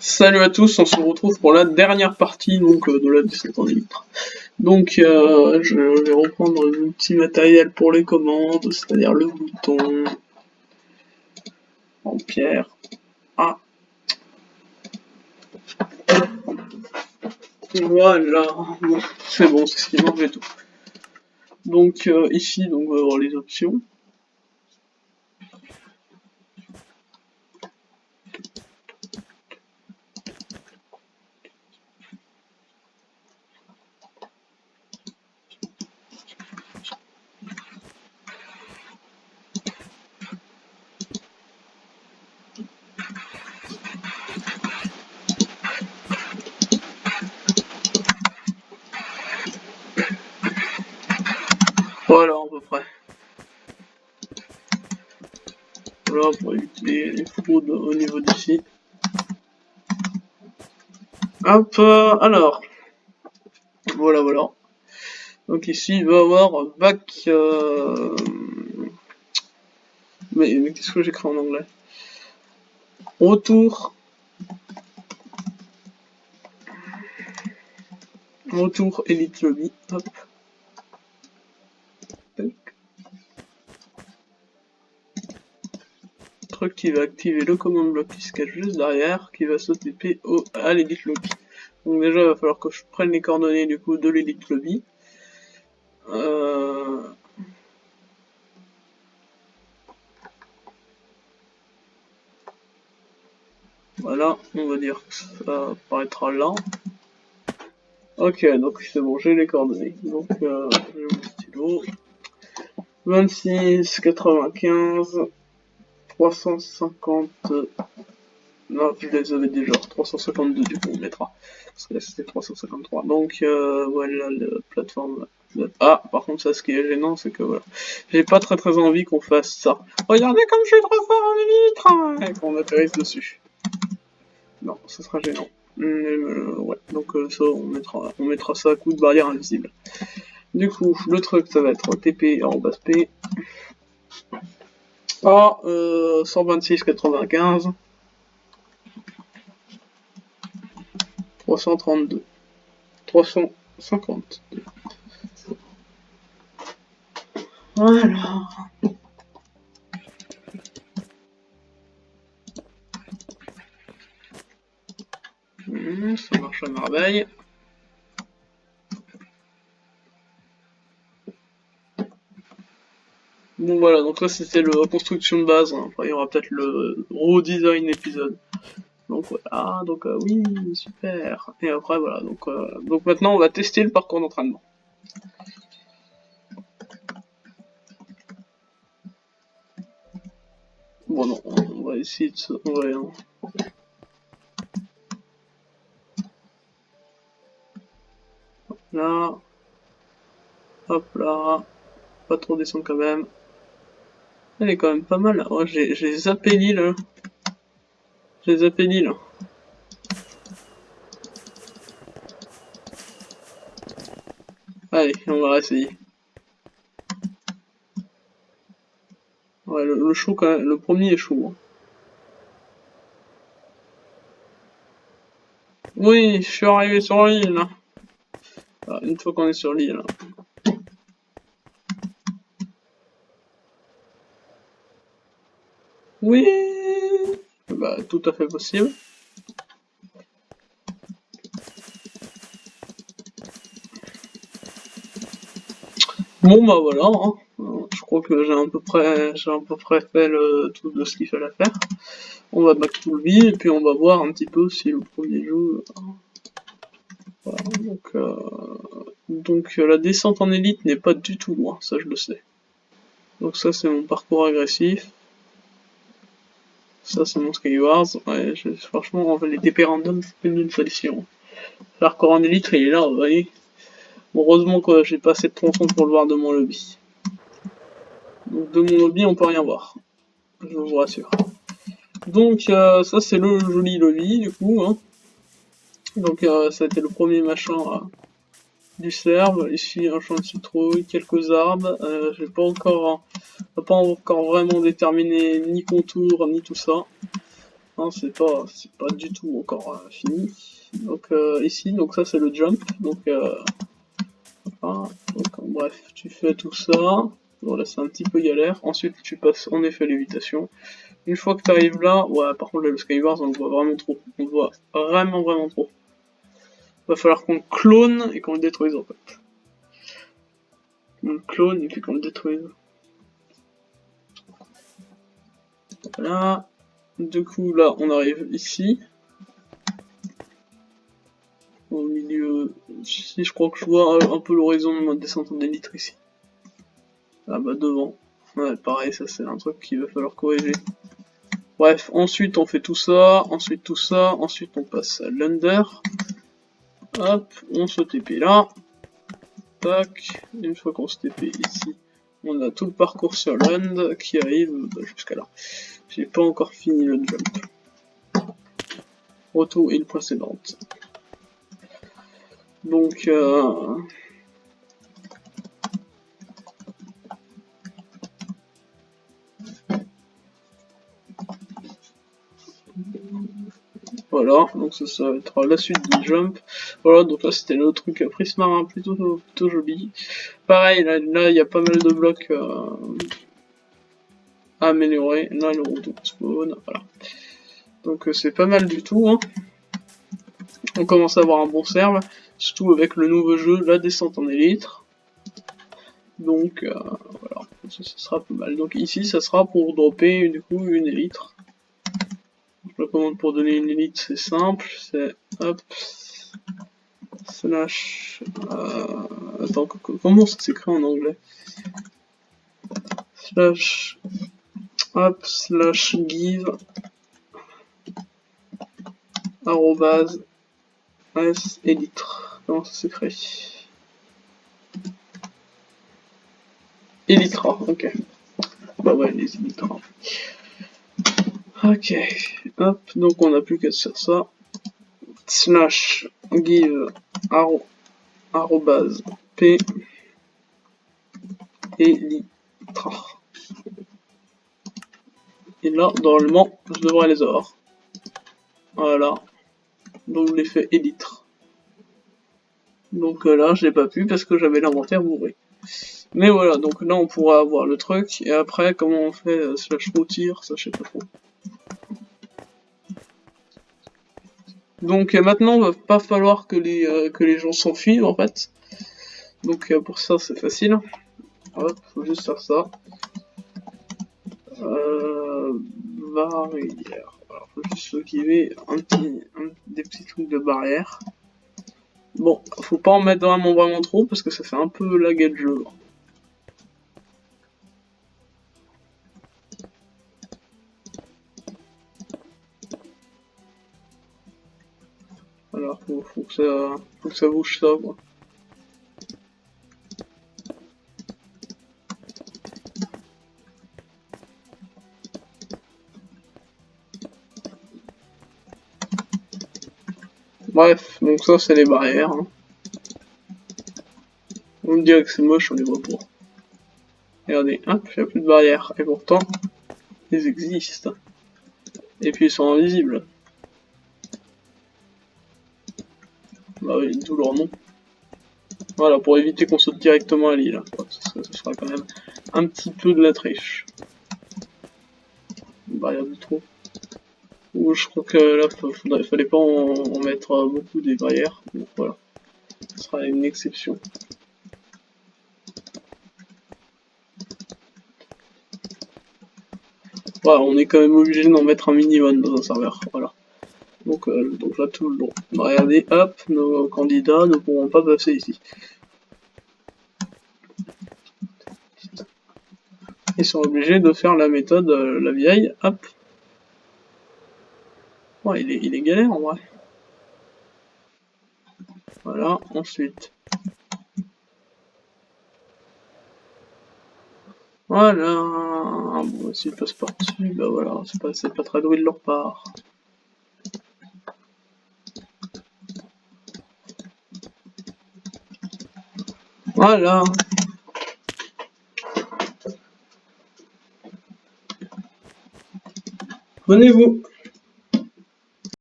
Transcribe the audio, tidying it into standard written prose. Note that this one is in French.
Salut à tous, on se retrouve pour la dernière partie de la descente en élite. Je vais reprendre le petit matériel pour les commandes, c'est-à-dire le bouton en pierre. Ah, voilà, bon, c'est bon, c'est ce qui manque et tout. Ici, on va avoir les options. Voilà, à peu près. Voilà, pour éviter les fraudes au niveau d'ici. Hop, alors. Voilà. Donc ici, il va y avoir bac... Mais qu'est-ce que j'écris en anglais? Retour Elite Lobby. Hop. Truc qui va activer le command block qui se cache juste derrière, qui va s'occuper à l'Elite Lobby. Donc déjà, il va falloir que je prenne les coordonnées du coup de l'Elite Lobby. Voilà, on va dire que ça apparaîtra là. Ok, donc c'est bon, j'ai les coordonnées. Donc, j'ai mon stylo. 26, 95, 350... Non, je les avais déjà. 352 du coup, on mettra. Parce que là, c'était 353. Donc, voilà la plateforme. Ah, par contre, ça, ce qui est gênant, c'est que voilà. J'ai pas très envie qu'on fasse ça. Regardez comme je suis trop fort en élite! Et qu'on atterrisse dessus. Non, ça sera gênant. Ouais, donc ça, on mettra ça à coup de barrière invisible. Du coup, le truc, ça va être TP@P. Ah, 126,95. 332. 352. Voilà. Ça marche à merveille. Bon voilà, donc là c'était la construction de base, hein. Après il y aura peut-être le redesign épisode. Donc voilà, oui, super. Et après voilà, donc maintenant on va tester le parcours d'entraînement. Bon non, on va essayer de se... Ouais, hein. Là. Hop là. Pas trop descendre quand même. Elle est quand même pas mal. Oh, j'ai zappé l'île. J'ai zappé l'île. Allez, on va essayer. Ouais, le chaud quand même, le premier est chaud. Hein. Oui, je suis arrivé sur l'île. Une fois qu'on est sur l'île. Oui, bah tout à fait possible. Bon bah voilà, hein. Je crois que j'ai à peu près fait tout de ce qu'il fallait faire. On va back to le et puis on va voir un petit peu si le premier jeu. Voilà, donc la descente en élite n'est pas du tout loin, ça je le sais. Donc ça c'est mon parcours agressif. Ça c'est mon Skywars. Ouais, franchement les TP random c'est une solution. Le parcours en élite il est là, vous voyez. Bon, heureusement que j'ai pas assez de tronçons pour le voir de mon lobby. Donc de mon lobby on peut rien voir. Je vous rassure. Donc ça c'est le joli lobby du coup. Hein. Donc ça a été le premier machin du serve. Ici un champ de citrouille, quelques arbres. J'ai pas encore vraiment déterminé ni contour ni tout ça. hein, c'est pas du tout encore fini. Donc ici, donc ça c'est le jump, donc, bref, tu fais tout ça. Voilà, c'est un petit peu galère. Ensuite, tu passes en effet lévitation. Une fois que tu arrives là, ouais, par contre, là, le Skywars, on le voit vraiment trop. On le voit vraiment trop. Va falloir qu'on le clone et qu'on le détruise, en fait. On le clone et puis qu'on le détruise. Voilà. Du coup, là, on arrive ici. Au milieu, ici, je crois que je vois un peu l'horizon de ma descente en élite ici. Ah bah, devant. Ouais, pareil, ça, c'est un truc qu'il va falloir corriger. Bref, ensuite on fait tout ça, ensuite on passe à l'under. Hop, on se TP là. Tac, une fois qu'on se TP ici, on a tout le parcours sur l'und qui arrive jusqu'à là. J'ai pas encore fini le jump. Auto une précédente. Donc voilà, donc ça va être la suite du jump. Voilà, donc là c'était le truc prismarin plutôt joli. Pareil, là il y a pas mal de blocs à améliorer. Là le retour spawn, voilà. Donc c'est pas mal du tout, hein. On commence à avoir un bon serve, surtout avec le nouveau jeu, la descente en élite. Donc voilà, ça sera pas mal. Donc ici ça sera pour dropper du coup une élite. Je recommande pour donner une élite, c'est simple, c'est hop slash attends, comment ça s'écrit en anglais? Slash hop slash give arrobase s élite. Comment ça s'écrit? Elytra, ok. Bah ouais, les Elytra. Ok, hop, donc on n'a plus qu'à faire ça. Slash give arrobase p elytra. Et là, normalement, je devrais les avoir. Voilà. Donc l'effet élitre. Donc là, je l'ai pas pu parce que j'avais l'inventaire bourré. Mais voilà, donc là on pourra avoir le truc, et après comment on fait slash routir, ça je sais pas trop. Donc maintenant il va pas falloir que les gens s'enfuient en fait. Donc pour ça c'est facile. Hop, faut juste faire ça. Barrière. Alors faut juste qu'il des petits trucs de barrière. Bon, faut pas en mettre vraiment trop parce que ça fait un peu laguer le jeu. Alors faut que ça bouge ça quoi. Bref, donc ça c'est les barrières. Hein. On me dirait que c'est moche, on les voit pas. Regardez, hop, il n'y a plus de barrières. Et pourtant, ils existent. Et puis ils sont invisibles. Bah oui, d'où leur nom. Voilà, pour éviter qu'on saute directement à l'île. Ça sera quand même un petit peu de la triche. Une barrière de trop. Ou je crois que là, fallait pas en mettre beaucoup des barrières. Donc voilà, ce sera une exception. Voilà, on est quand même obligé d'en mettre un minimum dans un serveur. Voilà. Donc là, tout le long. Regardez, hop, nos candidats ne pourront pas passer ici. Ils sont obligés de faire la méthode, la vieille, hop. Ouais, il est galère en vrai. Voilà, ensuite. Voilà. Bon, s'ils passent par-dessus, bah voilà, c'est pas très doué de leur part. Voilà. Abonnez-vous.